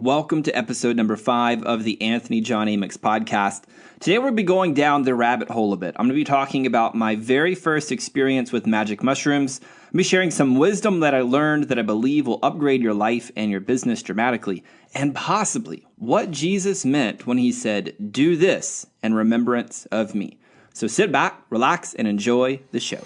Welcome to episode number 5 of the Anthony John Amix podcast. Today we'll be going down the rabbit hole a bit. I'm going to be talking about my very first experience with magic mushrooms. I'll be sharing some wisdom that I learned that I believe will upgrade your life and your business dramatically, and possibly what Jesus meant when he said, "Do this in remembrance of me." So sit back, relax, and enjoy the show.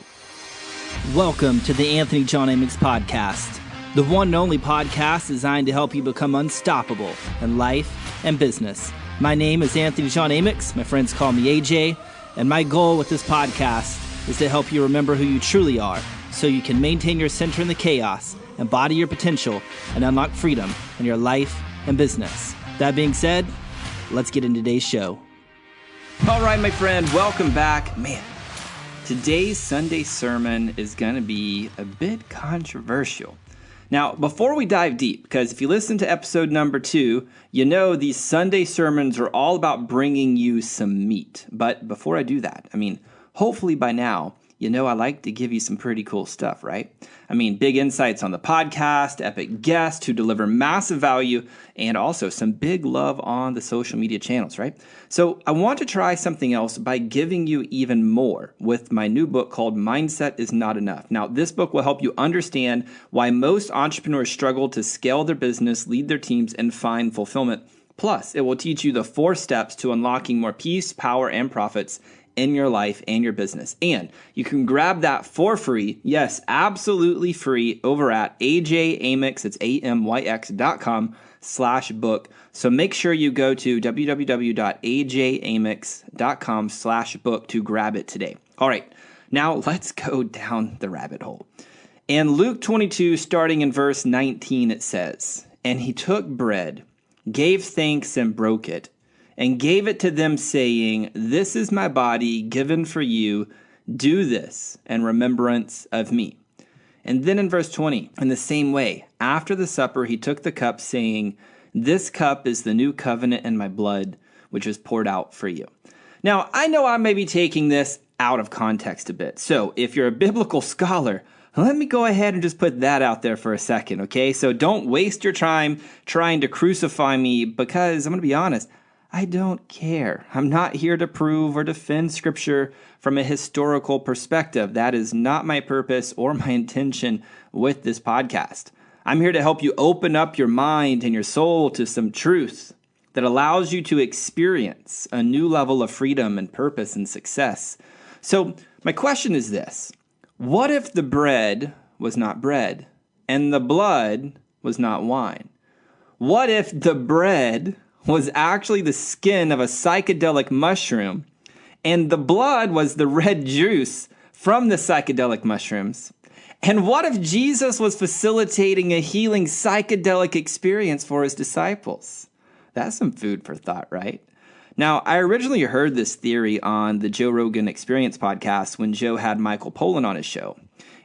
Welcome to the Anthony John Amix podcast, the one and only podcast designed to help you become unstoppable in life and business. My name is Anthony John Amix. My friends call me AJ, and my goal with this podcast is to help you remember who you truly are so you can maintain your center in the chaos, embody your potential, and unlock freedom in your life and business. That being said, let's get into today's show. All right, my friend, welcome back. Man, today's Sunday sermon is going to be a bit controversial. Now, before we dive deep, because if you listen to episode number 2, you know these Sunday sermons are all about bringing you some meat. But before I do that, hopefully by now, you know I like to give you some pretty cool stuff, right? Big insights on the podcast, epic guests who deliver massive value, and also some big love on the social media channels, right? So I want to try something else by giving you even more with my new book called Mindset is Not Enough. Now, this book will help you understand why most entrepreneurs struggle to scale their business, lead their teams, and find fulfillment. Plus, it will teach you the 4 steps to unlocking more peace, power, and profits in your life and your business. And you can grab that for free, yes, absolutely free, over at AJAmix, it's AMYX.com/book. So make sure you go to www.ajamix.com/book to grab it today. All right, now let's go down the rabbit hole. In Luke 22, starting in verse 19, it says, "And he took bread, gave thanks and broke it, and gave it to them, saying, 'This is my body given for you. Do this in remembrance of me.'" And then in verse 20, in the same way, after the supper, he took the cup, saying, "This cup is the new covenant in my blood, which is poured out for you." Now, I know I may be taking this out of context a bit. So if you're a biblical scholar, let me go ahead and just put that out there for a second, okay? So don't waste your time trying to crucify me, because I'm going to be honest, I don't care. I'm not here to prove or defend Scripture from a historical perspective. That is not my purpose or my intention with this podcast. I'm here to help you open up your mind and your soul to some truth that allows you to experience a new level of freedom and purpose and success. So my question is this: what if the bread was not bread and the blood was not wine? What if the bread was actually the skin of a psychedelic mushroom, and the blood was the red juice from the psychedelic mushrooms? And what if Jesus was facilitating a healing psychedelic experience for his disciples? That's some food for thought, right? Now, I originally heard this theory on the Joe Rogan Experience podcast when Joe had Michael Pollan on his show.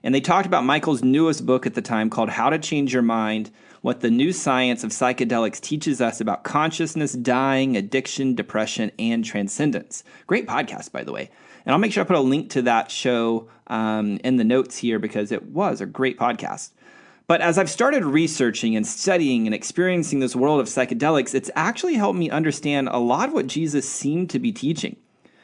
And they talked about Michael's newest book at the time called How to Change Your Mind: What the New Science of Psychedelics Teaches Us About Consciousness, Dying, Addiction, Depression, and Transcendence. Great podcast, by the way. And I'll make sure I put a link to that show in the notes here, because it was a great podcast. But as I've started researching and studying and experiencing this world of psychedelics, it's actually helped me understand a lot of what Jesus seemed to be teaching.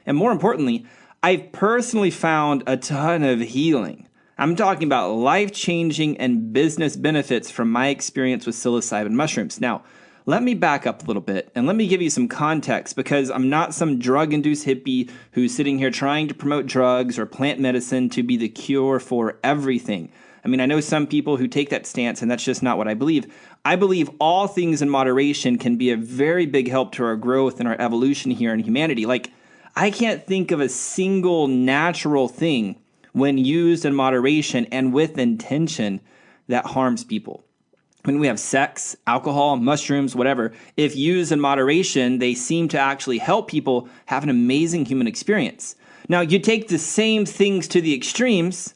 And more importantly, I've personally found a ton of healing. I'm talking about life-changing and business benefits from my experience with psilocybin mushrooms. Now, let me back up a little bit and let me give you some context, because I'm not some drug-induced hippie who's sitting here trying to promote drugs or plant medicine to be the cure for everything. I know some people who take that stance, and that's just not what I believe. I believe all things in moderation can be a very big help to our growth and our evolution here in humanity. I can't think of a single natural thing when used in moderation and with intention that harms people. When we have sex, alcohol, mushrooms, whatever, if used in moderation, they seem to actually help people have an amazing human experience. Now, you take the same things to the extremes,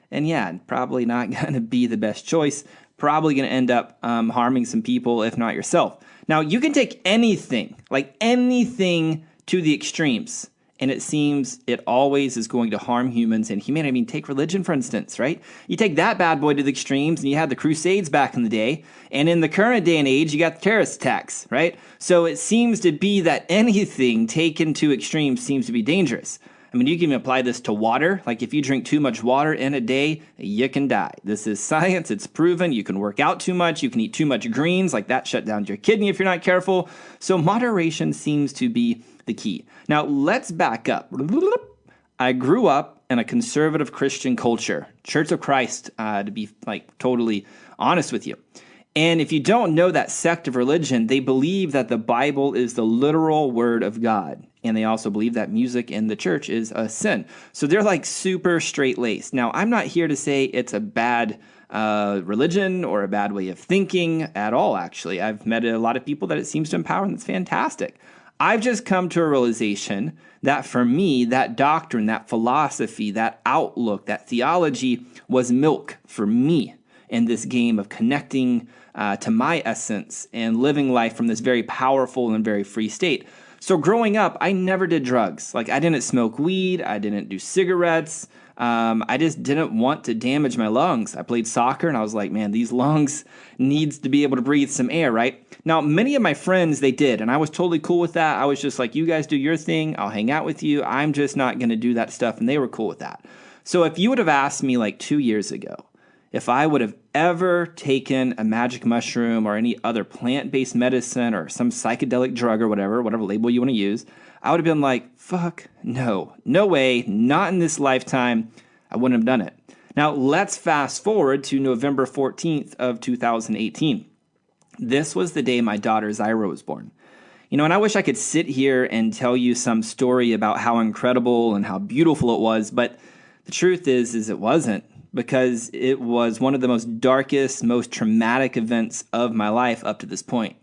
and probably not going to be the best choice, probably going to end up harming some people, if not yourself. Now, you can take anything to the extremes, And it seems it always is going to harm humans and humanity. I mean, take religion, for instance, right? You take that bad boy to the extremes, and you had the Crusades back in the day. And in the current day and age, you got the terrorist attacks, right? So it seems to be that anything taken to extremes seems to be dangerous. I mean, you can even apply this to water. Like if you drink too much water in a day, you can die. This is science. It's proven. You can work out too much. You can eat too much greens. Like that shut down your kidney if you're not careful. So moderation seems to be the key. Now, let's back up. I grew up in a conservative Christian culture, Church of Christ, to be like totally honest with you. And if you don't know that sect of religion, they believe that the Bible is the literal word of God. And they also believe that music in the church is a sin. So they're like super straight-laced. Now, I'm not here to say it's a bad religion or a bad way of thinking at all, actually. I've met a lot of people that it seems to empower, and it's fantastic. I've just come to a realization that for me, that doctrine, that philosophy, that outlook, that theology was milk for me in this game of connecting to my essence and living life from this very powerful and very free state. So growing up, I never did drugs. Like I didn't smoke weed. I didn't do cigarettes. I just didn't want to damage my lungs. I played soccer and I was like, man, these lungs needs to be able to breathe some air, right? Now, many of my friends, they did, and I was totally cool with that. I was just like, you guys do your thing. I'll hang out with you. I'm just not going to do that stuff. And they were cool with that. So if you would have asked me like 2 years ago, if I would have ever taken a magic mushroom or any other plant-based medicine or some psychedelic drug or whatever label you want to use, I would have been like, fuck, no way, not in this lifetime. I wouldn't have done it. Now, let's fast forward to November 14th of 2018. This was the day my daughter Zyra was born. You know, and I wish I could sit here and tell you some story about how incredible and how beautiful it was, but the truth is it wasn't, because it was one of the most darkest, most traumatic events of my life up to this point.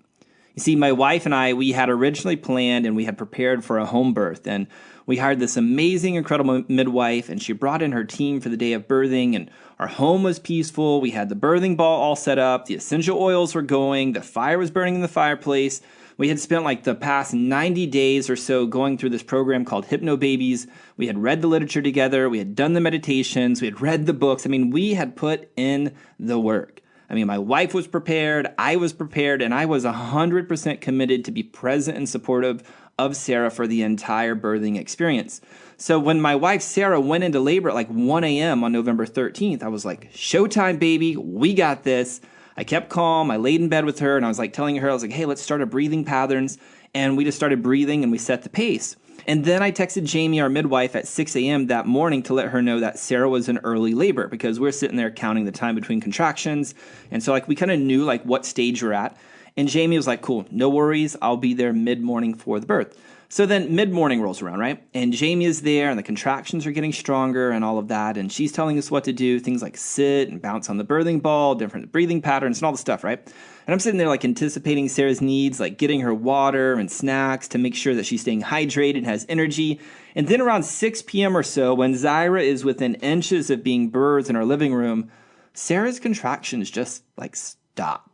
You see, my wife and I, we had originally planned and we had prepared for a home birth, and we hired this amazing, incredible midwife, and she brought in her team for the day of birthing, and our home was peaceful. We had the birthing ball all set up. The essential oils were going. The fire was burning in the fireplace. We had spent like the past 90 days or so going through this program called Hypno Babies. We had read the literature together. We had done the meditations. We had read the books. I mean, we had put in the work. I mean, my wife was prepared, I was prepared, and I was 100% committed to be present and supportive of Sarah for the entire birthing experience. So when my wife Sarah went into labor at like 1 a.m. on November 13th, I was like, showtime, baby, we got this. I kept calm, I laid in bed with her, and I was like telling her, I was like, hey, let's start a breathing patterns. And we just started breathing and we set the pace. And then I texted Jamie, our midwife, at 6 a.m. that morning to let her know that Sarah was in early labor, because we're sitting there counting the time between contractions. And so like we kind of knew like what stage we're at. And Jamie was like, cool, no worries. I'll be there mid-morning for the birth. So then mid-morning rolls around, right? And Jamie is there and the contractions are getting stronger and all of that. And she's telling us what to do, things like sit and bounce on the birthing ball, different breathing patterns and all the stuff, right? And I'm sitting there like anticipating Sarah's needs, like getting her water and snacks to make sure that she's staying hydrated and has energy. And then around 6 p.m. or so, when Zyra is within inches of being birthed in our living room, Sarah's contractions just like stop.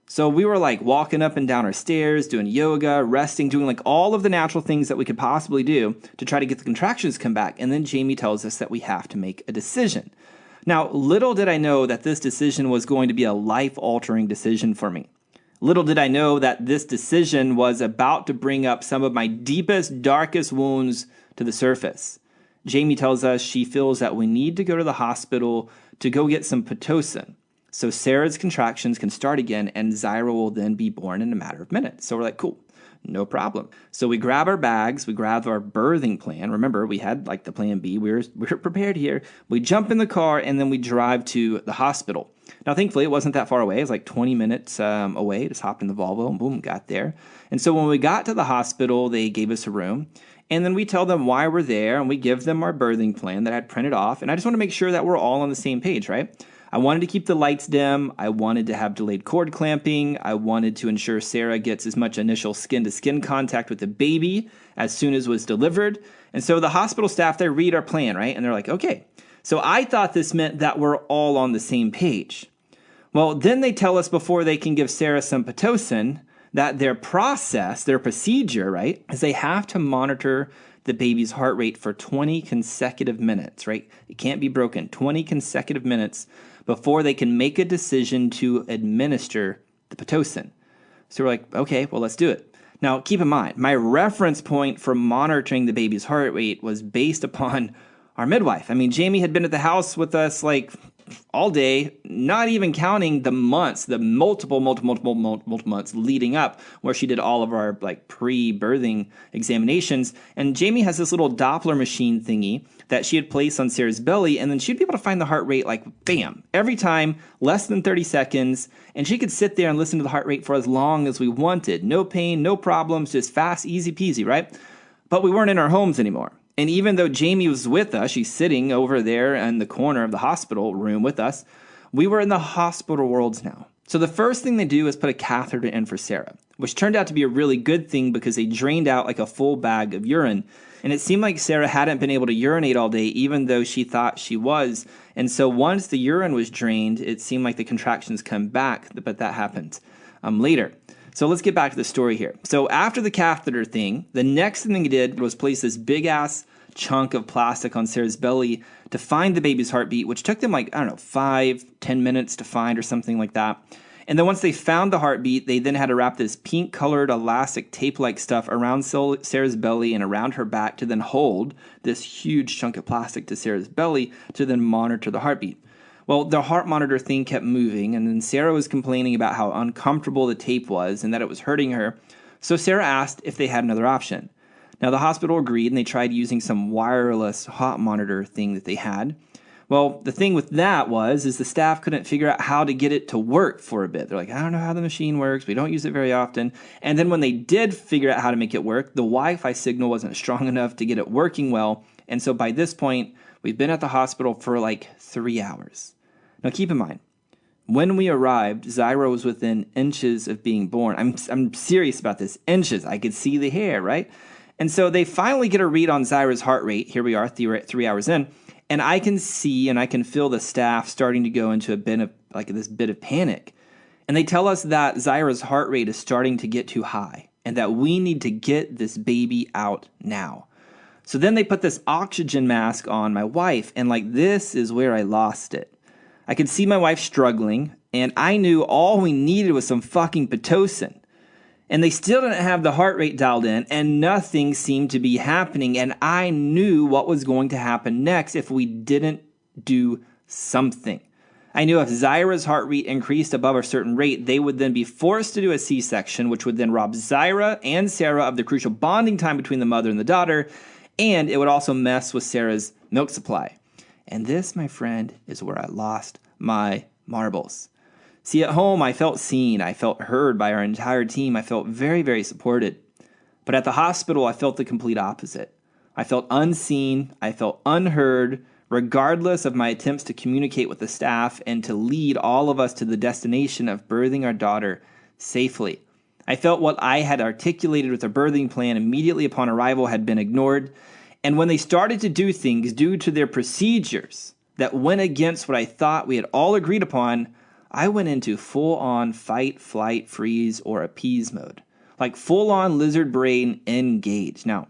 So we were like walking up and down our stairs, doing yoga, resting, doing like all of the natural things that we could possibly do to try to get the contractions to come back. And then Jamie tells us that we have to make a decision. Now, little did I know that this decision was going to be a life-altering decision for me. Little did I know that this decision was about to bring up some of my deepest, darkest wounds to the surface. Jamie tells us she feels that we need to go to the hospital to go get some Pitocin, so Sarah's contractions can start again, and Zyra will then be born in a matter of minutes. So we're like, cool, no problem. So we grab our bags, we grab our birthing plan. Remember, we had like the plan B. We were prepared here. We jump in the car, and then we drive to the hospital. Now, thankfully, it wasn't that far away. It was like 20 minutes away. Just hopped in the Volvo, and boom, got there. And so when we got to the hospital, they gave us a room. And then we tell them why we're there, and we give them our birthing plan that I had printed off. And I just want to make sure that we're all on the same page, right? I wanted to keep the lights dim. I wanted to have delayed cord clamping. I wanted to ensure Sarah gets as much initial skin-to-skin contact with the baby as soon as was delivered. And so the hospital staff, they read our plan, right? And they're like, okay. So I thought this meant that we're all on the same page. Well, then they tell us before they can give Sarah some Pitocin that their process, their procedure, right, is they have to monitor the baby's heart rate for 20 consecutive minutes, right? It can't be broken. 20 consecutive minutes before they can make a decision to administer the Pitocin. So we're like, okay, well, let's do it. Now, keep in mind, my reference point for monitoring the baby's heart rate was based upon our midwife. I mean, Jamie had been at the house with us like all day, not even counting the months, the multiple months leading up where she did all of our like pre-birthing examinations. And Jamie has this little Doppler machine thingy that she had placed on Sarah's belly, and then she'd be able to find the heart rate like bam, every time, less than 30 seconds, and she could sit there and listen to the heart rate for as long as we wanted. No pain, no problems, just fast, easy peasy, right? But we weren't in our homes anymore. And even though Jamie was with us, she's sitting over there in the corner of the hospital room with us, we were in the hospital worlds now. So the first thing they do is put a catheter in for Sarah, which turned out to be a really good thing because they drained out like a full bag of urine. And it seemed like Sarah hadn't been able to urinate all day, even though she thought she was. And so once the urine was drained, it seemed like the contractions come back, but that happened later. So let's get back to the story here. So after the catheter thing, the next thing they did was place this big-ass chunk of plastic on Sarah's belly to find the baby's heartbeat, which took them 5-10 minutes to find or something like that. And then once they found the heartbeat, they then had to wrap this pink-colored elastic tape-like stuff around Sarah's belly and around her back to then hold this huge chunk of plastic to Sarah's belly to then monitor the heartbeat. Well, the heart monitor thing kept moving, and then Sarah was complaining about how uncomfortable the tape was and that it was hurting her. So Sarah asked if they had another option. Now, the hospital agreed, and they tried using some wireless heart monitor thing that they had. Well, the thing with that is the staff couldn't figure out how to get it to work for a bit. They're like, I don't know how the machine works. We don't use it very often. And then when they did figure out how to make it work, the Wi-Fi signal wasn't strong enough to get it working well. And so by this point, we've been at the hospital for like 3 hours. Now, keep in mind, when we arrived, Zyra was within inches of being born. I'm serious about this. Inches. I could see the hair, right? And so they finally get a read on Zyra's heart rate. Here we are, 3 hours in. And I can see and I can feel the staff starting to go into a bit of panic. And they tell us that Zyra's heart rate is starting to get too high and that we need to get this baby out now. So then they put this oxygen mask on my wife, and this is where I lost it. I could see my wife struggling, and I knew all we needed was some fucking Pitocin. And they still didn't have the heart rate dialed in, and nothing seemed to be happening. And I knew what was going to happen next if we didn't do something. I knew if Zyra's heart rate increased above a certain rate, they would then be forced to do a C-section, which would then rob Zyra and Sarah of the crucial bonding time between the mother and the daughter, and it would also mess with Sarah's milk supply. And this, my friend, is where I lost my marbles. See, at home, I felt seen. I felt heard by our entire team. I felt very, very supported. But at the hospital, I felt the complete opposite. I felt unseen. I felt unheard, regardless of my attempts to communicate with the staff and to lead all of us to the destination of birthing our daughter safely. I felt what I had articulated with the birthing plan immediately upon arrival had been ignored. And when they started to do things due to their procedures that went against what I thought we had all agreed upon, I went into full-on fight, flight, freeze, or appease mode. Like full-on lizard brain engaged. Now,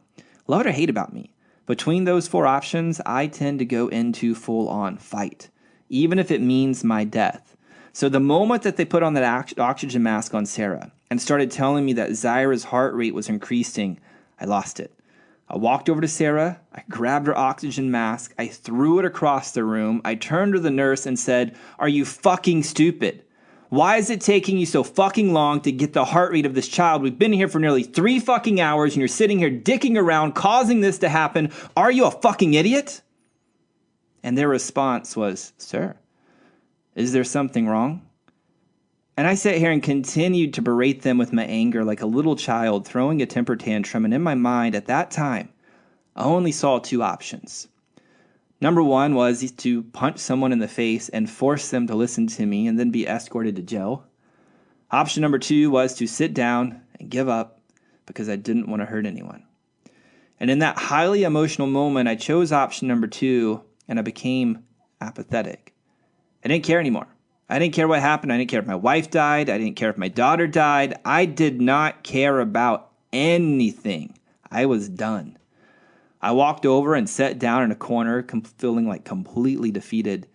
love it or hate about me, between those 4 options, I tend to go into full-on fight, even if it means my death. So the moment that they put on that oxygen mask on Sarah and started telling me that Zyra's heart rate was increasing, I lost it. I walked over to Sarah, I grabbed her oxygen mask, I threw it across the room, I turned to the nurse and said, "Are you fucking stupid? Why is it taking you so fucking long to get the heart rate of this child? We've been here for nearly 3 fucking hours and you're sitting here dicking around causing this to happen. Are you a fucking idiot?" And their response was, "Sir, is there something wrong?" And I sat here and continued to berate them with my anger like a little child throwing a temper tantrum. And in my mind at that time, I only saw 2 options. Number 1 was to punch someone in the face and force them to listen to me and then be escorted to jail. Option number 2 was to sit down and give up because I didn't want to hurt anyone. And in that highly emotional moment, I chose option number 2 and I became apathetic. I didn't care anymore. I didn't care what happened. I didn't care if my wife died. I didn't care if my daughter died. I did not care about anything. I was done. I walked over and sat down in a corner, feeling like completely defeated,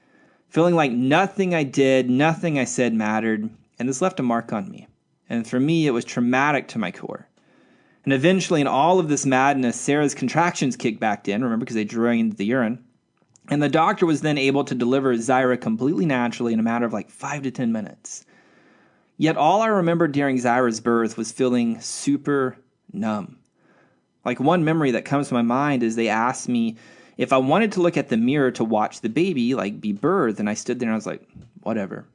feeling like nothing I did, nothing I said mattered, and this left a mark on me. And for me, it was traumatic to my core. And eventually, in all of this madness, Sarah's contractions kicked back in, remember, because they drained the urine. And the doctor was then able to deliver Zyra completely naturally in a matter of like 5 to 10 minutes. Yet all I remember during Zyra's birth was feeling super numb. Like one memory that comes to my mind is they asked me if I wanted to look at the mirror to watch the baby like be birthed. And I stood there and I was like, whatever.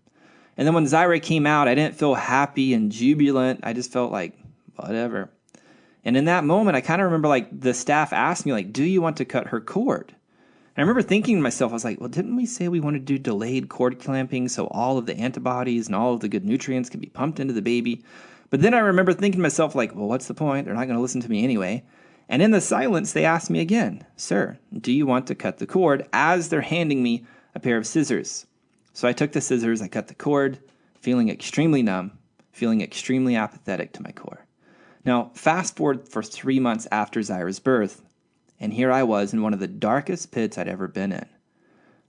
And then when Zyra came out, I didn't feel happy and jubilant. I just felt like, whatever. And in that moment, I kind of remember like the staff asked me, like, do you want to cut her cord? And I remember thinking to myself, I was like, well, didn't we say we want to do delayed cord clamping so all of the antibodies and all of the good nutrients can be pumped into the baby? But then I remember thinking to myself, like, well, what's the point? They're not going to listen to me anyway. And in the silence, they asked me again, sir, do you want to cut the cord? As they're handing me a pair of scissors. So I took the scissors, I cut the cord, feeling extremely numb, feeling extremely apathetic to my core. Now, fast forward for 3 months after Zyra's birth, and here I was in one of the darkest pits I'd ever been in.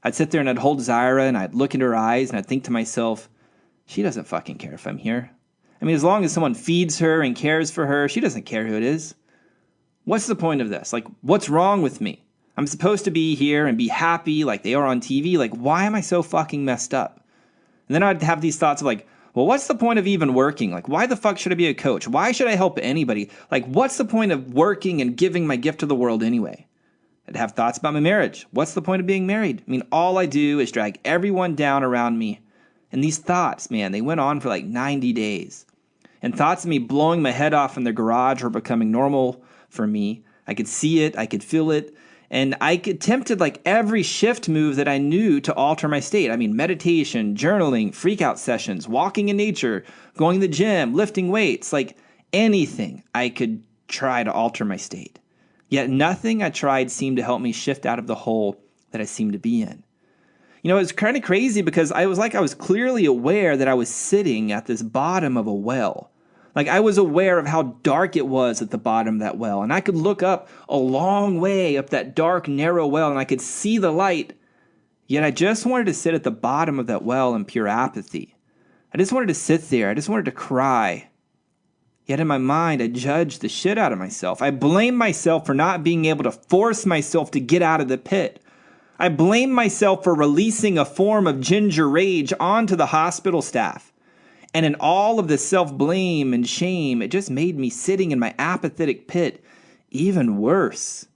I'd sit there and I'd hold Zyra and I'd look into her eyes and I'd think to myself, she doesn't fucking care if I'm here. I mean, as long as someone feeds her and cares for her, she doesn't care who it is. What's the point of this? Like, what's wrong with me? I'm supposed to be here and be happy like they are on TV. Like, why am I so fucking messed up? And then I'd have these thoughts of like, well, what's the point of even working? Like, why the fuck should I be a coach? Why should I help anybody? Like, what's the point of working and giving my gift to the world anyway? I'd have thoughts about my marriage. What's the point of being married? I mean, all I do is drag everyone down around me. And these thoughts, man, they went on for like 90 days. And thoughts of me blowing my head off in the garage were becoming normal for me. I could see it. I could feel it. And I attempted like every shift move that I knew to alter my state. I mean, meditation, journaling, freakout sessions, walking in nature, going to the gym, lifting weights, like anything I could try to alter my state. Yet nothing I tried seemed to help me shift out of the hole that I seemed to be in. You know, it's kind of crazy because I was clearly aware that I was sitting at this bottom of a well. Like I was aware of how dark it was at the bottom of that well. And I could look up a long way up that dark, narrow well and I could see the light. Yet I just wanted to sit at the bottom of that well in pure apathy. I just wanted to sit there. I just wanted to cry. Yet in my mind, I judged the shit out of myself. I blamed myself for not being able to force myself to get out of the pit. I blamed myself for releasing a form of ginger rage onto the hospital staff. And in all of the self-blame and shame, it just made me sitting in my apathetic pit even worse.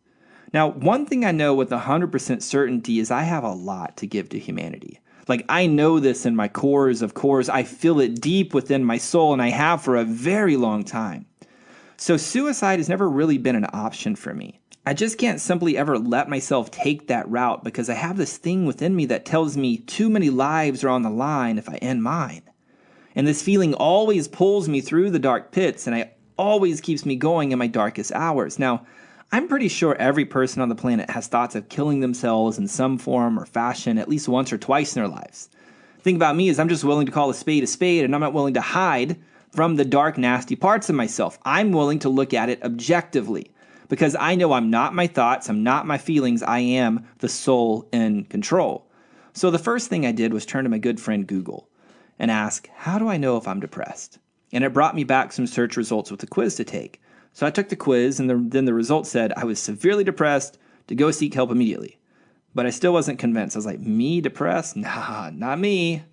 Now, one thing I know with 100% certainty is I have a lot to give to humanity. Like, I know this in my cores of cores. I feel it deep within my soul, and I have for a very long time. So suicide has never really been an option for me. I just can't simply ever let myself take that route because I have this thing within me that tells me too many lives are on the line if I end mine. And this feeling always pulls me through the dark pits, and it always keeps me going in my darkest hours. Now, I'm pretty sure every person on the planet has thoughts of killing themselves in some form or fashion at least once or twice in their lives. The thing about me is I'm just willing to call a spade, and I'm not willing to hide from the dark, nasty parts of myself. I'm willing to look at it objectively because I know I'm not my thoughts, I'm not my feelings, I am the soul in control. So the first thing I did was turn to my good friend Google and ask, how do I know if I'm depressed? And it brought me back some search results with a quiz to take. So I took the quiz, and then the results said I was severely depressed, to go seek help immediately. But I still wasn't convinced. I was like, me depressed? Nah, not me.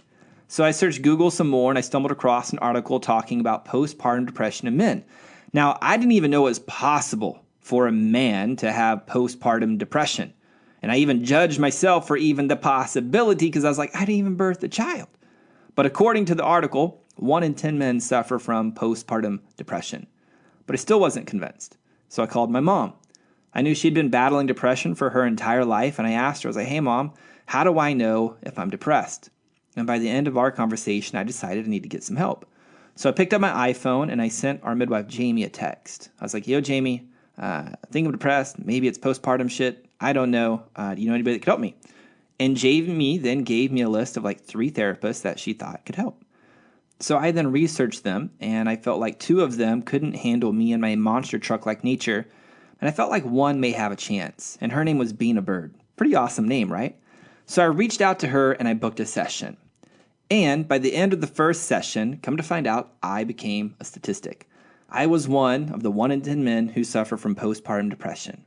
So I searched Google some more, and I stumbled across an article talking about postpartum depression in men. Now, I didn't even know it was possible for a man to have postpartum depression. And I even judged myself for even the possibility because I was like, I didn't even birth a child. But according to the article, 1 in 10 men suffer from postpartum depression. But I still wasn't convinced. So I called my mom. I knew she'd been battling depression for her entire life, and I asked her, I was like, hey, Mom, how do I know if I'm depressed? And by the end of our conversation, I decided I need to get some help. So I picked up my iPhone, and I sent our midwife, Jamie, a text. I was like, yo, Jamie, I think I'm depressed. Maybe it's postpartum shit. I don't know. Do you know anybody that could help me? And Jamie then gave me a list of like 3 therapists that she thought could help. So I then researched them, and I felt like 2 of them couldn't handle me and my monster truck-like nature. and I felt like one may have a chance, and her name was Bean a Bird. Pretty awesome name, right? So I reached out to her and I booked a session. And by the end of the first session, come to find out, I became a statistic. I was one of the 1 in 10 men who suffer from postpartum depression.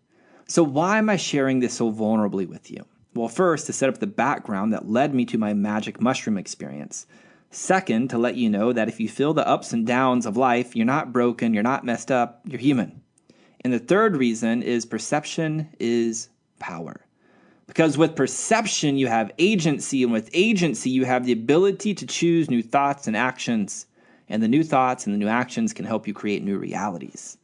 So why am I sharing this so vulnerably with you? Well, first, to set up the background that led me to my magic mushroom experience. Second, to let you know that if you feel the ups and downs of life, you're not broken, you're not messed up, you're human. And the third reason is perception is power. Because with perception, you have agency, and with agency, you have the ability to choose new thoughts and actions. And the new thoughts and the new actions can help you create new realities.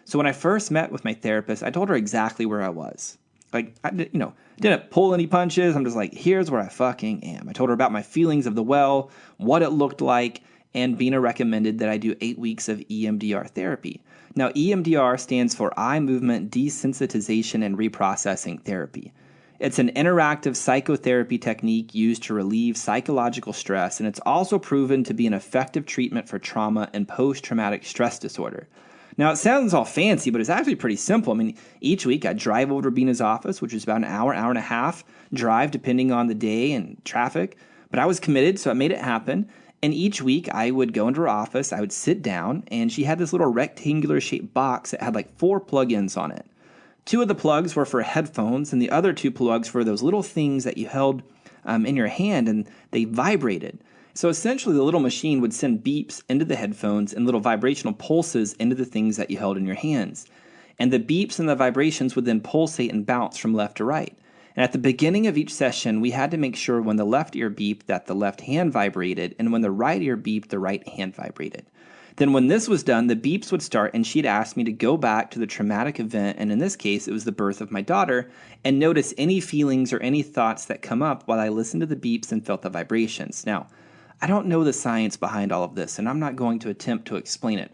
So when I first met with my therapist, I told her exactly where I was. Like, I didn't pull any punches. I'm just like, here's where I fucking am. I told her about my feelings of the well, what it looked like, and Bina recommended that I do 8 weeks of EMDR therapy. Now, EMDR stands for Eye Movement Desensitization and Reprocessing Therapy. It's an interactive psychotherapy technique used to relieve psychological stress, and it's also proven to be an effective treatment for trauma and post-traumatic stress disorder. Now, it sounds all fancy, but it's actually pretty simple. I mean, each week I drive over to Bina's office, which is about an hour and a half drive, depending on the day and traffic. But I was committed, so I made it happen. And each week I would go into her office, I would sit down, and she had this little rectangular-shaped box that had like 4 plugins on it. 2 of the plugs were for headphones, and the other 2 plugs were those little things that you held in your hand, and they vibrated. So essentially, the little machine would send beeps into the headphones and little vibrational pulses into the things that you held in your hands. And the beeps and the vibrations would then pulsate and bounce from left to right. And at the beginning of each session, we had to make sure when the left ear beeped that the left hand vibrated, and when the right ear beeped, the right hand vibrated. Then when this was done, the beeps would start, and she'd ask me to go back to the traumatic event, and in this case, it was the birth of my daughter, and notice any feelings or any thoughts that come up while I listened to the beeps and felt the vibrations. Now, I don't know the science behind all of this, and I'm not going to attempt to explain it.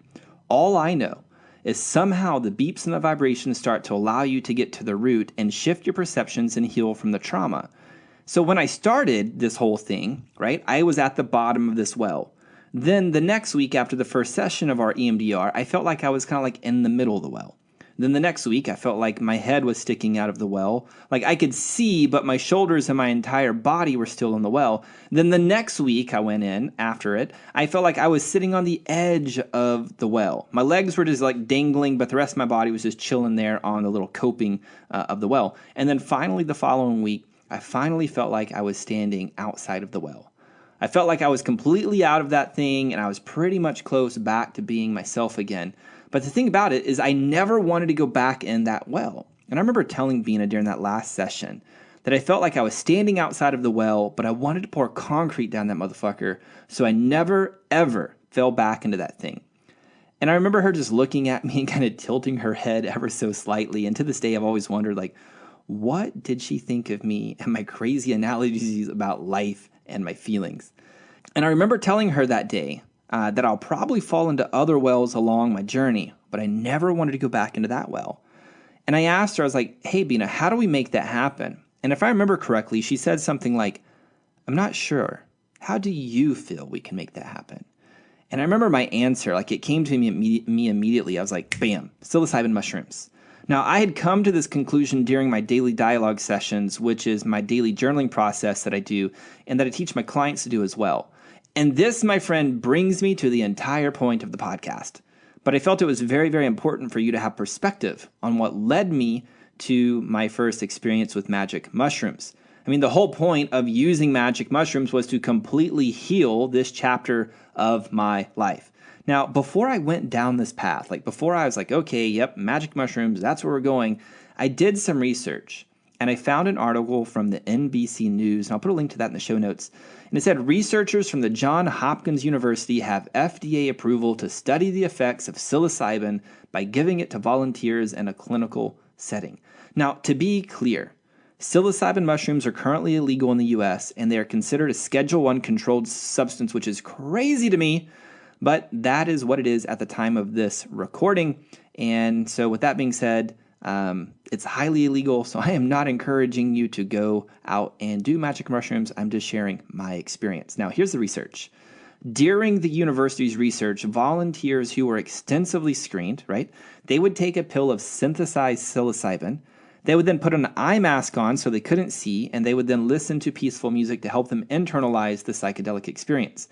All I know is somehow the beeps and the vibrations start to allow you to get to the root and shift your perceptions and heal from the trauma. So when I started this whole thing, right, I was at the bottom of this well. Then the next week after the first session of our EMDR, I felt like I was kind of like in the middle of the well. Then the next week, I felt like my head was sticking out of the well. Like I could see, but my shoulders and my entire body were still in the well. Then the next week I went in after it, I felt like I was sitting on the edge of the well. My legs were just like dangling, but the rest of my body was just chilling there on the little coping of the well. And then finally the following week, I finally felt like I was standing outside of the well. I felt like I was completely out of that thing, and I was pretty much close back to being myself again. But the thing about it is I never wanted to go back in that well. And I remember telling Bina during that last session that I felt like I was standing outside of the well, but I wanted to pour concrete down that motherfucker, so I never, ever fell back into that thing. And I remember her just looking at me and kind of tilting her head ever so slightly. And to this day, I've always wondered, like, what did she think of me and my crazy analogies about life and my feelings? And I remember telling her that day that I'll probably fall into other wells along my journey, but I never wanted to go back into that well. And I asked her, I was like, hey, Bina, how do we make that happen? And if I remember correctly, she said something like, I'm not sure. How do you feel we can make that happen? And I remember my answer, like it came to me immediately. I was like, bam, psilocybin mushrooms. Now, I had come to this conclusion during my daily dialogue sessions, which is my daily journaling process that I do and that I teach my clients to do as well. And this, my friend, brings me to the entire point of the podcast. But I felt it was very, very important for you to have perspective on what led me to my first experience with magic mushrooms. I mean, the whole point of using magic mushrooms was to completely heal this chapter of my life. Now, before I went down this path, like before I was like, okay, yep, magic mushrooms, that's where we're going, I did some research. And I found an article from the NBC News, and I'll put a link to that in the show notes. And it said, researchers from the Johns Hopkins University have FDA approval to study the effects of psilocybin by giving it to volunteers in a clinical setting. Now, to be clear, psilocybin mushrooms are currently illegal in the U.S., and they are considered a Schedule I controlled substance, which is crazy to me. But that is what it is at the time of this recording. And so with that being said, it's highly illegal. So I am not encouraging you to go out and do magic mushrooms. I'm just sharing my experience. Now, here's the research. During the university's research, volunteers who were extensively screened, right, they would take a pill of synthesized psilocybin. They would then put an eye mask on so they couldn't see, and they would then listen to peaceful music to help them internalize the psychedelic experience.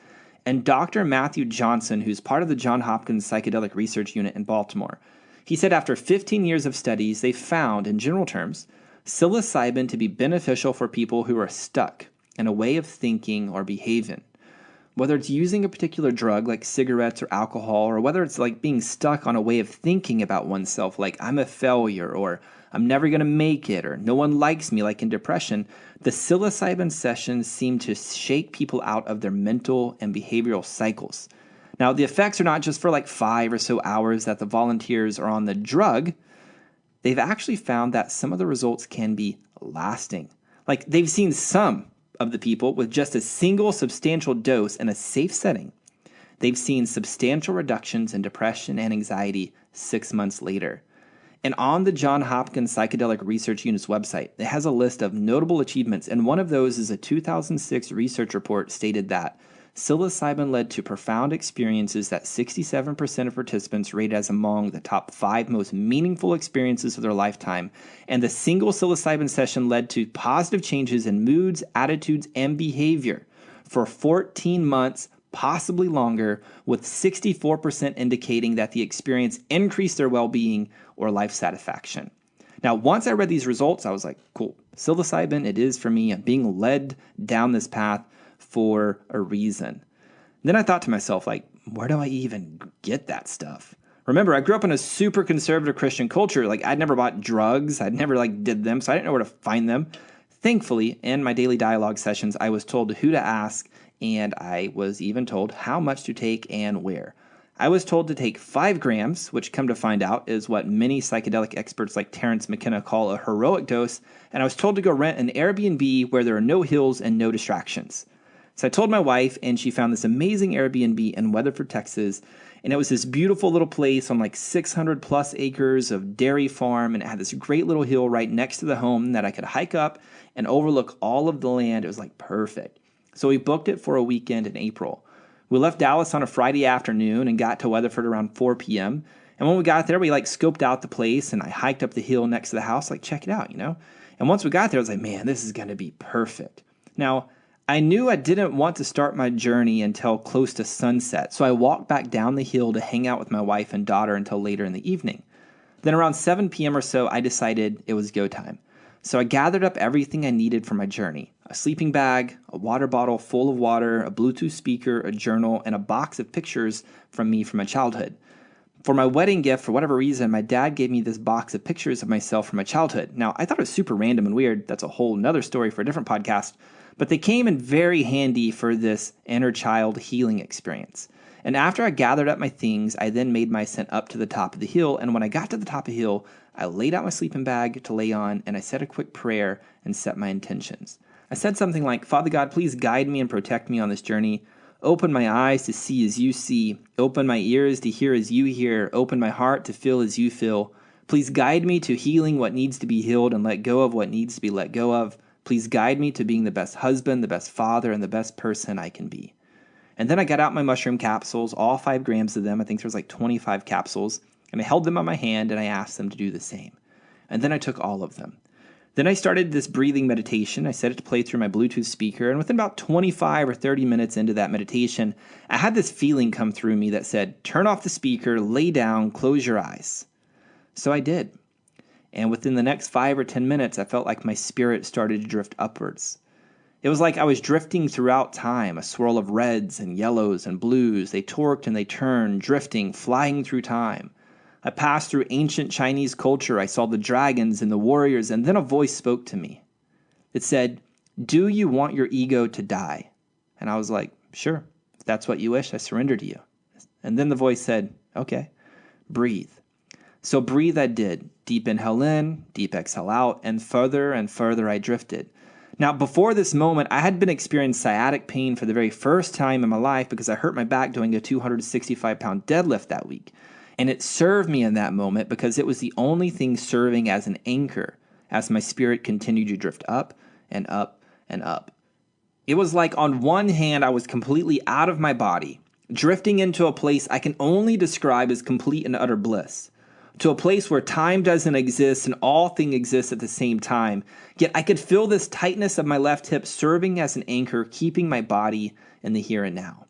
And Dr. Matthew Johnson, who's part of the Johns Hopkins Psychedelic Research Unit in Baltimore, he said after 15 years of studies, they found, in general terms, psilocybin to be beneficial for people who are stuck in a way of thinking or behaving. Whether it's using a particular drug like cigarettes or alcohol, or whether it's like being stuck on a way of thinking about oneself like I'm a failure or I'm never going to make it or no one likes me like in depression, the psilocybin sessions seem to shake people out of their mental and behavioral cycles. Now, the effects are not just for like 5 or so hours that the volunteers are on the drug. They've actually found that some of the results can be lasting. Like they've seen some of the people with just a single substantial dose in a safe setting, they've seen substantial reductions in depression and anxiety 6 months later. And on the Johns Hopkins Psychedelic Research Unit's website, it has a list of notable achievements, and one of those is a 2006 research report stated that psilocybin led to profound experiences that 67% of participants rated as among the top 5 most meaningful experiences of their lifetime, and the single psilocybin session led to positive changes in moods, attitudes, and behavior for 14 months, possibly longer, with 64% indicating that the experience increased their well-being or life satisfaction. Now, once I read these results, I was like, cool, psilocybin, it is for me. I'm being led down this path for a reason. Then I thought to myself, like, where do I even get that stuff? Remember, I grew up in a super conservative Christian culture. Like, I'd never bought drugs. I'd never did them, so I didn't know where to find them. Thankfully, in my daily dialogue sessions, I was told who to ask, and I was even told how much to take and where. I was told to take 5 grams, which come to find out is what many psychedelic experts like Terrence McKenna call a heroic dose, and I was told to go rent an Airbnb where there are no hills and no distractions. So I told my wife, and she found this amazing Airbnb in Weatherford, Texas, and it was this beautiful little place on like 600 plus acres of dairy farm, and it had this great little hill right next to the home that I could hike up and overlook all of the land. It was like perfect. So we booked it for a weekend in April. We left Dallas on a Friday afternoon and got to Weatherford around 4 p.m. And when we got there, we scoped out the place, and I hiked up the hill next to the house, check it out, And once we got there, I was like, man, this is going to be perfect. Now, I knew I didn't want to start my journey until close to sunset, so I walked back down the hill to hang out with my wife and daughter until later in the evening. Then around 7 p.m. or so, I decided it was go time. So I gathered up everything I needed for my journey: a sleeping bag, a water bottle full of water, a Bluetooth speaker, a journal, and a box of pictures from me from my childhood. For my wedding gift, for whatever reason, my dad gave me this box of pictures of myself from my childhood. Now, I thought it was super random and weird. That's a whole nother story for a different podcast. But they came in very handy for this inner child healing experience. And after I gathered up my things, I then made my ascent up to the top of the hill. And when I got to the top of the hill, I laid out my sleeping bag to lay on, and I said a quick prayer and set my intentions. I said something like, Father God, please guide me and protect me on this journey. Open my eyes to see as you see. Open my ears to hear as you hear. Open my heart to feel as you feel. Please guide me to healing what needs to be healed and let go of what needs to be let go of. Please guide me to being the best husband, the best father, and the best person I can be. And then I got out my mushroom capsules, all 5 grams of them. I think there was 25 capsules. And I held them on my hand, and I asked them to do the same. And then I took all of them. Then I started this breathing meditation. I set it to play through my Bluetooth speaker. And within about 25 or 30 minutes into that meditation, I had this feeling come through me that said, turn off the speaker, lay down, close your eyes. So I did. And within the next 5 or 10 minutes, I felt like my spirit started to drift upwards. It was like I was drifting throughout time, a swirl of reds and yellows and blues. They torqued and they turned, drifting, flying through time. I passed through ancient Chinese culture. I saw the dragons and the warriors, and then a voice spoke to me. It said, do you want your ego to die? And I was like, sure. If that's what you wish, I surrender to you. And then the voice said, okay, breathe. So breathe I did. Deep inhale in, deep exhale out, and further I drifted. Now, before this moment, I had been experiencing sciatic pain for the very first time in my life because I hurt my back doing a 265-pound deadlift that week. And it served me in that moment because it was the only thing serving as an anchor as my spirit continued to drift up and up and up. It was like on one hand, I was completely out of my body, drifting into a place I can only describe as complete and utter bliss, to a place where time doesn't exist and all things exist at the same time. Yet I could feel this tightness of my left hip serving as an anchor, keeping my body in the here and now.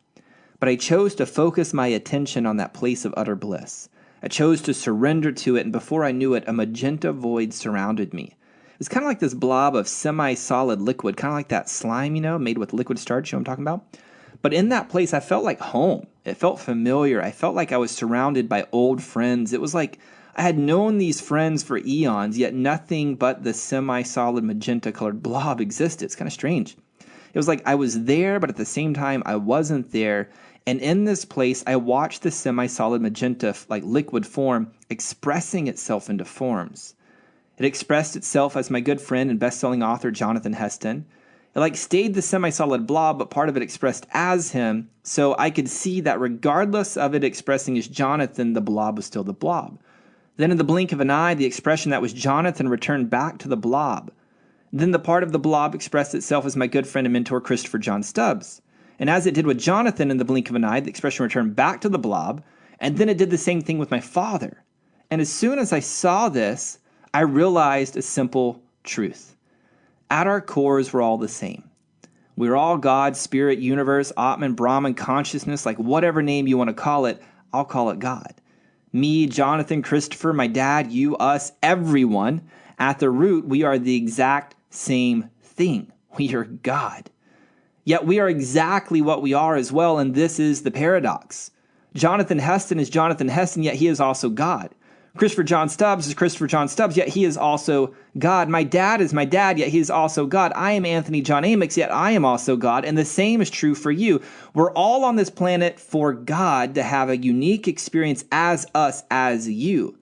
But I chose to focus my attention on that place of utter bliss. I chose to surrender to it, and before I knew it, a magenta void surrounded me. It was kind of like this blob of semi-solid liquid, kind of like that slime, made with liquid starch, you know what I'm talking about? But in that place, I felt like home. It felt familiar. I felt like I was surrounded by old friends. It was like I had known these friends for eons, yet nothing but the semi-solid magenta-colored blob existed. It's kind of strange. It was like I was there, but at the same time, I wasn't there. And in this place, I watched the semi-solid magenta, like liquid form, expressing itself into forms. It expressed itself as my good friend and best-selling author, Jonathan Heston. It stayed the semi-solid blob, but part of it expressed as him, so I could see that regardless of it expressing as Jonathan, the blob was still the blob. Then in the blink of an eye, the expression that was Jonathan returned back to the blob. Then the part of the blob expressed itself as my good friend and mentor, Christopher John Stubbs. And as it did with Jonathan in the blink of an eye, the expression returned back to the blob, and then it did the same thing with my father. And as soon as I saw this, I realized a simple truth. At our cores, we're all the same. We're all God, Spirit, Universe, Atman, Brahman, Consciousness, like whatever name you want to call it, I'll call it God. Me, Jonathan, Christopher, my dad, you, us, everyone. At the root, we are the exact same thing. We are God. Yet we are exactly what we are as well, and this is the paradox. Jonathan Heston is Jonathan Heston, yet he is also God. Christopher John Stubbs is Christopher John Stubbs, yet he is also God. My dad is my dad, yet he is also God. I am Anthony John Amix, yet I am also God. And the same is true for you. We're all on this planet for God to have a unique experience as us, as you.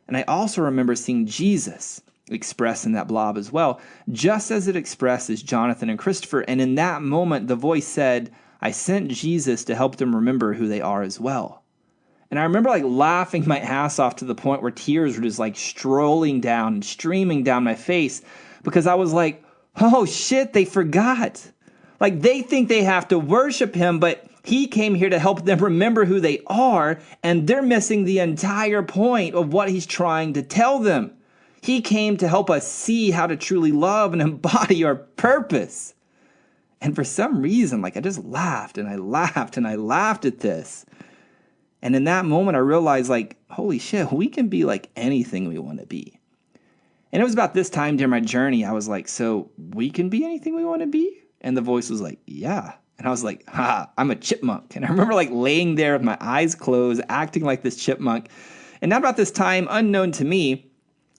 And I also remember seeing Jesus expressed in that blob as well, just as it expresses Jonathan and Christopher. And in that moment, the voice said, I sent Jesus to help them remember who they are as well. And I remember laughing my ass off to the point where tears were just strolling down and streaming down my face because I was like, oh shit, they forgot. They think they have to worship him, but he came here to help them remember who they are, and they're missing the entire point of what he's trying to tell them. He came to help us see how to truly love and embody our purpose. And for some reason, I just laughed and I laughed and I laughed at this. And in that moment, I realized, holy shit, we can be anything we want to be. And it was about this time during my journey, I was like, so we can be anything we want to be? And the voice was like, yeah. And I was like, I'm a chipmunk. And I remember laying there with my eyes closed, acting like this chipmunk. And now about this time, unknown to me,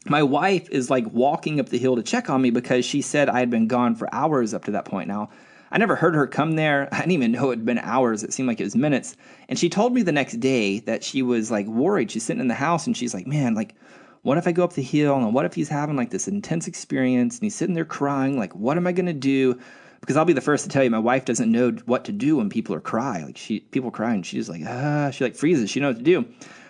my wife is walking up the hill to check on me because she said I had been gone for hours up to that point. Now, I never heard her come there. I didn't even know it had been hours. It seemed like it was minutes. And she told me the next day that she was worried. She's sitting in the house and she's like, man, what if I go up the hill and what if he's having this intense experience and he's sitting there crying? What am I going to do? Because I'll be the first to tell you, my wife doesn't know what to do when people are crying. People cry and she's she freezes. She knows what to do.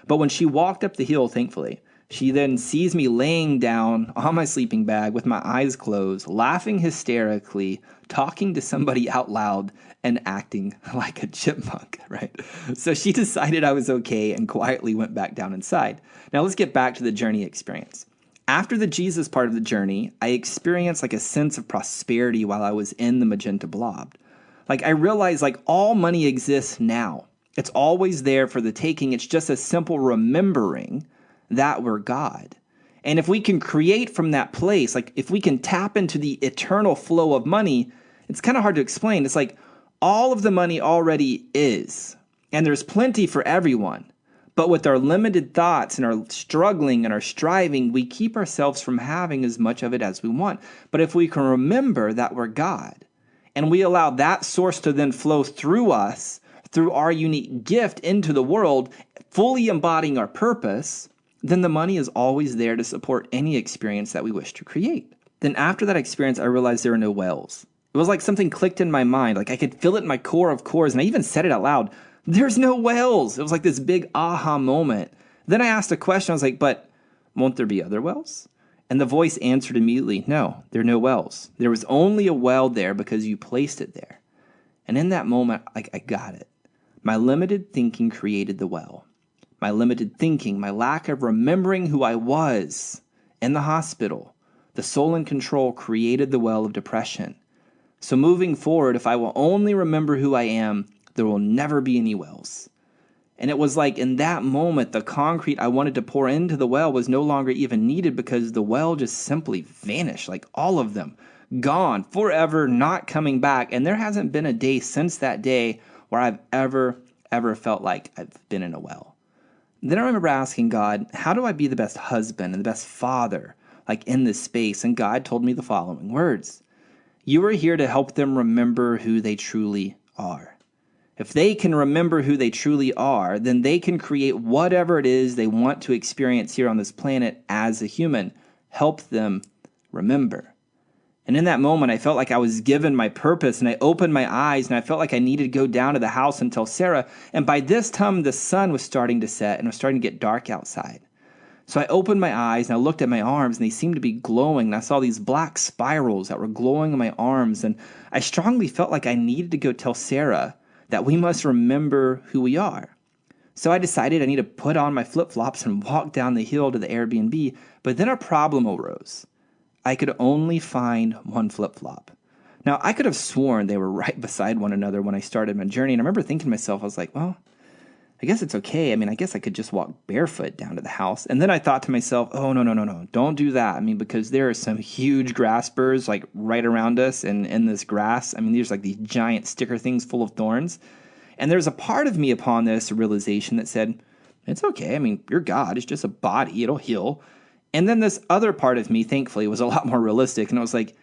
But when she walked up the hill, thankfully, she then sees me laying down on my sleeping bag with my eyes closed, laughing hysterically, talking to somebody out loud, and acting like a chipmunk, right? So she decided I was okay and quietly went back down inside. Now let's get back to the journey experience. After the Jesus part of the journey, I experienced a sense of prosperity while I was in the magenta blob. I realized all money exists now. It's always there for the taking. It's just a simple remembering that we're God. And if we can create from that place, if we can tap into the eternal flow of money, it's kind of hard to explain. It's all of the money already is, and there's plenty for everyone. But with our limited thoughts and our struggling and our striving, we keep ourselves from having as much of it as we want. But if we can remember that we're God, and we allow that source to then flow through us, through our unique gift into the world, fully embodying our purpose, then the money is always there to support any experience that we wish to create. Then after that experience, I realized there are no wells. It was something clicked in my mind. I could feel it in my core of cores, and I even said it out loud. There's no wells. It was this big aha moment. Then I asked a question. I was like, but won't there be other wells? And the voice answered immediately, no, there are no wells. There was only a well there because you placed it there. And in that moment, I got it. My limited thinking created the well. My limited thinking, my lack of remembering who I was in the hospital, the soul in control created the well of depression. So moving forward, if I will only remember who I am, there will never be any wells. And it was like in that moment, the concrete I wanted to pour into the well was no longer even needed because the well just simply vanished, like all of them, gone, forever, not coming back. And there hasn't been a day since that day where I've ever felt like I've been in a well. Then I remember asking God, how do I be the best husband and the best father, like in this space? And God told me the following words. You are here to help them remember who they truly are. If they can remember who they truly are, then they can create whatever it is they want to experience here on this planet as a human. Help them remember. And in that moment, I felt like I was given my purpose, and I opened my eyes, and I felt like I needed to go down to the house and tell Sarah. And by this time, the sun was starting to set, and it was starting to get dark outside. So I opened my eyes, and I looked at my arms, and they seemed to be glowing, and I saw these black spirals that were glowing on my arms, and I strongly felt like I needed to go tell Sarah that we must remember who we are. So I decided I need to put on my flip-flops and walk down the hill to the Airbnb, but then a problem arose. I could only find one flip-flop. Now, I could have sworn they were right beside one another when I started my journey, and I remember thinking to myself, I was like, well, I guess it's okay. I guess I could just walk barefoot down to the house. And then I thought to myself, oh, no, don't do that. Because there are some huge grass burrs like right around us and in this grass. There's like these giant sticker things full of thorns. And there's a part of me upon this realization that said, it's okay. You're God. It's just a body. It'll heal. And then this other part of me, thankfully, was a lot more realistic. And I was like,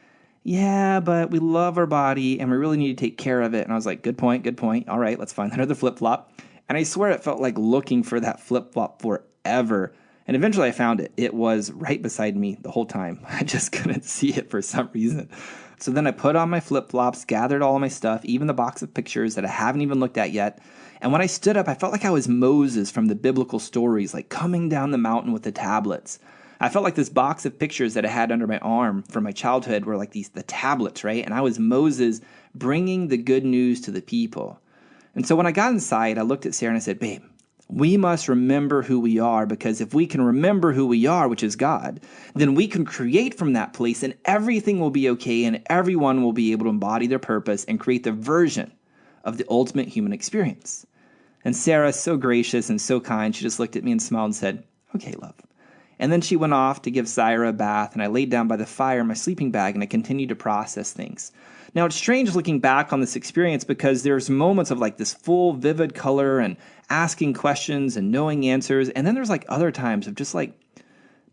yeah, but we love our body and we really need to take care of it. And I was like, good point. All right, let's find another flip-flop. And I swear it felt like looking for that flip-flop forever. And eventually I found it. It was right beside me the whole time. I just couldn't see it for some reason. So then I put on my flip-flops, gathered all of my stuff, even the box of pictures that I haven't even looked at yet. And when I stood up, I felt like I was Moses from the biblical stories, like coming down the mountain with the tablets. I felt like this box of pictures that I had under my arm from my childhood were like the tablets, right? And I was Moses bringing the good news to the people. And so when I got inside, I looked at Sarah and I said, babe, we must remember who we are, because if we can remember who we are, which is God, then we can create from that place and everything will be okay and everyone will be able to embody their purpose and create the version of the ultimate human experience. And Sarah, so gracious and so kind, she just looked at me and smiled and said, okay, love. And then she went off to give Syra a bath, and I laid down by the fire in my sleeping bag, and I continued to process things. Now, it's strange looking back on this experience because there's moments of like this full, vivid color and asking questions and knowing answers, and then there's like other times of just like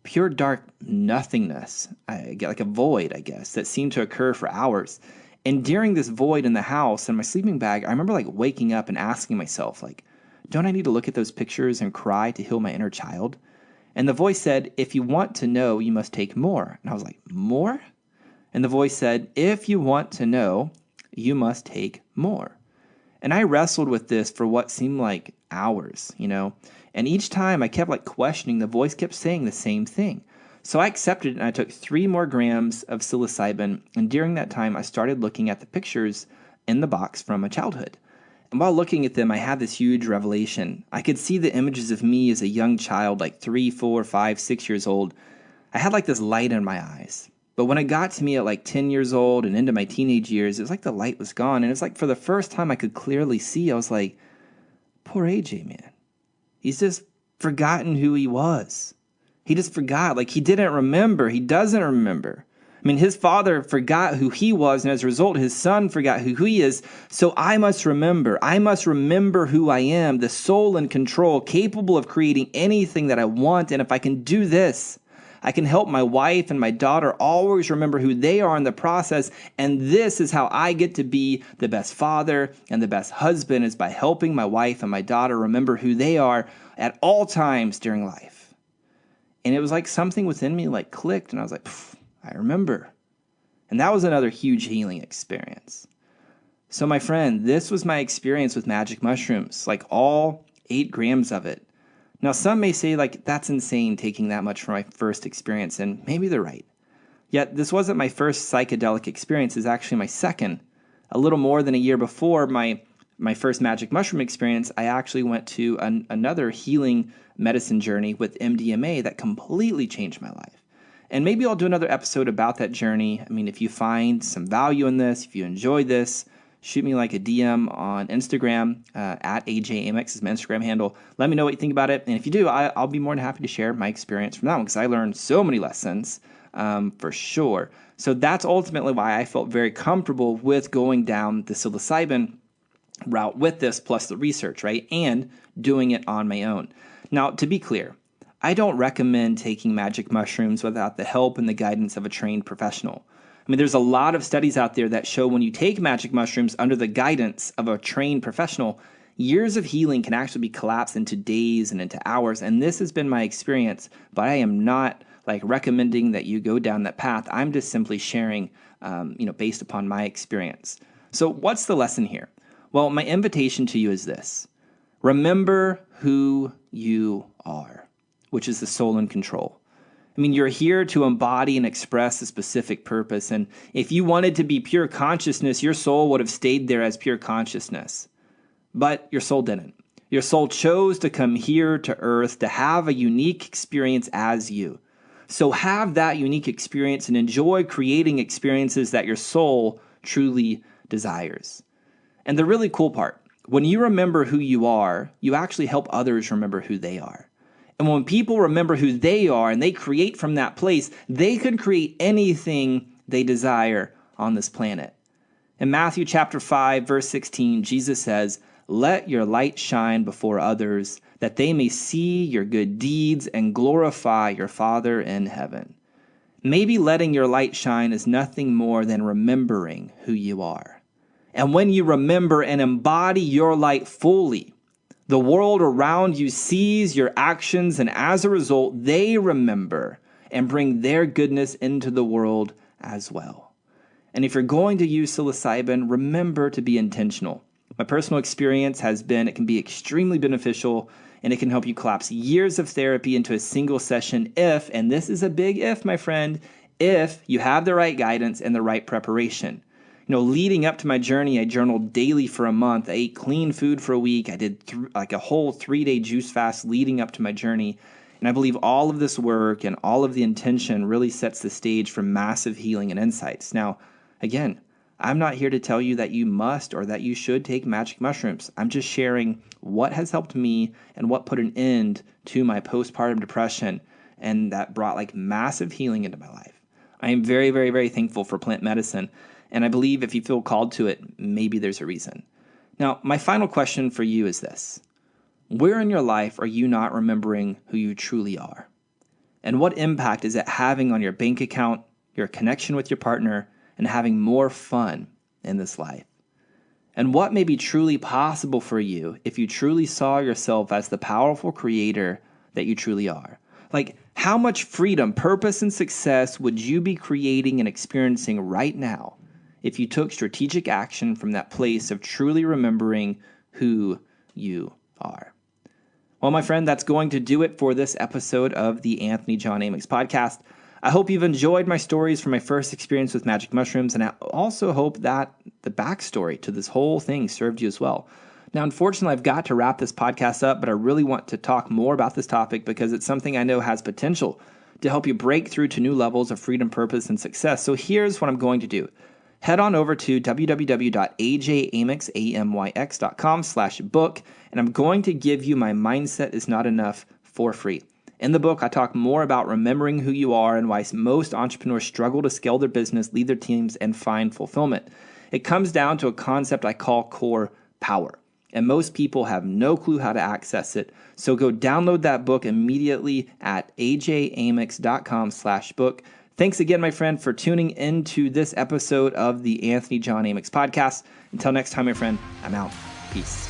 pure dark nothingness. I get like a void, I guess, that seemed to occur for hours. And during this void in the house, in my sleeping bag, I remember like waking up and asking myself, like, don't I need to look at those pictures and cry to heal my inner child? And the voice said, if you want to know, you must take more. And I was like, more? And the voice said, if you want to know, you must take more. And I wrestled with this for what seemed like hours, And each time I kept like questioning, the voice kept saying the same thing. So I accepted it and I took 3 more grams of psilocybin. And during that time, I started looking at the pictures in the box from my childhood. And while looking at them, I had this huge revelation. I could see the images of me as a young child, like 3, 4, 5, 6 years old. I had like this light in my eyes. But when it got to me at like 10 years old and into my teenage years, it was like the light was gone. And it was like for the first time I could clearly see, I was like, poor AJ, man. He's just forgotten who he was. He just forgot. Like he didn't remember. He doesn't remember. His father forgot who he was, and as a result, his son forgot who he is. So I must remember. I must remember who I am, the soul in control, capable of creating anything that I want. And if I can do this, I can help my wife and my daughter always remember who they are in the process. And this is how I get to be the best father and the best husband, is by helping my wife and my daughter remember who they are at all times during life. And it was like something within me like clicked, and I was like, I remember. And that was another huge healing experience. So my friend, this was my experience with magic mushrooms, like all 8 grams of it. Now, some may say, like, that's insane taking that much for my first experience, and maybe they're right. Yet, this wasn't my first psychedelic experience, it's actually my second. A little more than a year before my first magic mushroom experience, I actually went to another healing medicine journey with MDMA that completely changed my life. And maybe I'll do another episode about that journey. I mean, if you find some value in this, if you enjoy this, shoot me like a DM on Instagram, at AJAmex is my Instagram handle. Let me know what you think about it. And if you do, I'll be more than happy to share my experience from that one, because I learned so many lessons, for sure. So that's ultimately why I felt very comfortable with going down the psilocybin route with this, plus the research, right? And doing it on my own. Now, to be clear, I don't recommend taking magic mushrooms without the help and the guidance of a trained professional. I mean, there's a lot of studies out there that show when you take magic mushrooms under the guidance of a trained professional, years of healing can actually be collapsed into days and into hours. And this has been my experience, but I am not like recommending that you go down that path. I'm just simply sharing, based upon my experience. So what's the lesson here? Well, my invitation to you is this. Remember who you are, which is the soul in control. I mean, you're here to embody and express a specific purpose. And if you wanted to be pure consciousness, your soul would have stayed there as pure consciousness. But your soul didn't. Your soul chose to come here to earth to have a unique experience as you. So have that unique experience and enjoy creating experiences that your soul truly desires. And the really cool part, when you remember who you are, you actually help others remember who they are. And when people remember who they are and they create from that place, they can create anything they desire on this planet. In Matthew chapter 5, verse 16, Jesus says, "Let your light shine before others, that they may see your good deeds and glorify your Father in heaven." Maybe letting your light shine is nothing more than remembering who you are. And when you remember and embody your light fully, the world around you sees your actions, and as a result, they remember and bring their goodness into the world as well. And if you're going to use psilocybin, remember to be intentional. My personal experience has been it can be extremely beneficial, and it can help you collapse years of therapy into a single session if, and this is a big if, my friend, if you have the right guidance and the right preparation. Leading up to my journey, I journaled daily for a month. I ate clean food for a week. I did like a whole 3-day juice fast leading up to my journey. And I believe all of this work and all of the intention really sets the stage for massive healing and insights. Now, again, I'm not here to tell you that you must or that you should take magic mushrooms. I'm just sharing what has helped me and what put an end to my postpartum depression, and that brought like massive healing into my life. I am very, very, very thankful for plant medicine. And I believe if you feel called to it, maybe there's a reason. Now, my final question for you is this. Where in your life are you not remembering who you truly are? And what impact is it having on your bank account, your connection with your partner, and having more fun in this life? And what may be truly possible for you if you truly saw yourself as the powerful creator that you truly are? Like, how much freedom, purpose, and success would you be creating and experiencing right now if you took strategic action from that place of truly remembering who you are? Well, my friend, that's going to do it for this episode of the Anthony John Amix podcast. I hope you've enjoyed my stories from my first experience with magic mushrooms, and I also hope that the backstory to this whole thing served you as well. Now, unfortunately, I've got to wrap this podcast up, but I really want to talk more about this topic because it's something I know has potential to help you break through to new levels of freedom, purpose, and success. So here's what I'm going to do. Head on over to www.ajamyx.com/book, and I'm going to give you my Mindset is Not Enough for free. In the book, I talk more about remembering who you are and why most entrepreneurs struggle to scale their business, lead their teams, and find fulfillment. It comes down to a concept I call core power, and most people have no clue how to access it. So go download that book immediately at ajamyx.com/book. Thanks again, my friend, for tuning into this episode of the Anthony John Amix podcast. Until next time, my friend, I'm out. Peace.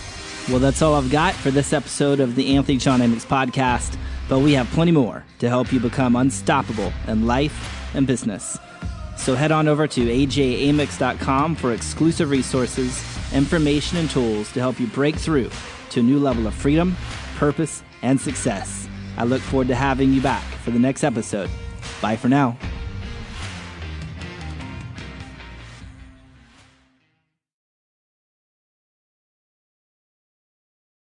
Well, that's all I've got for this episode of the Anthony John Amix podcast, but we have plenty more to help you become unstoppable in life and business. So head on over to ajamyx.com for exclusive resources, information, and tools to help you break through to a new level of freedom, purpose, and success. I look forward to having you back for the next episode. Bye for now.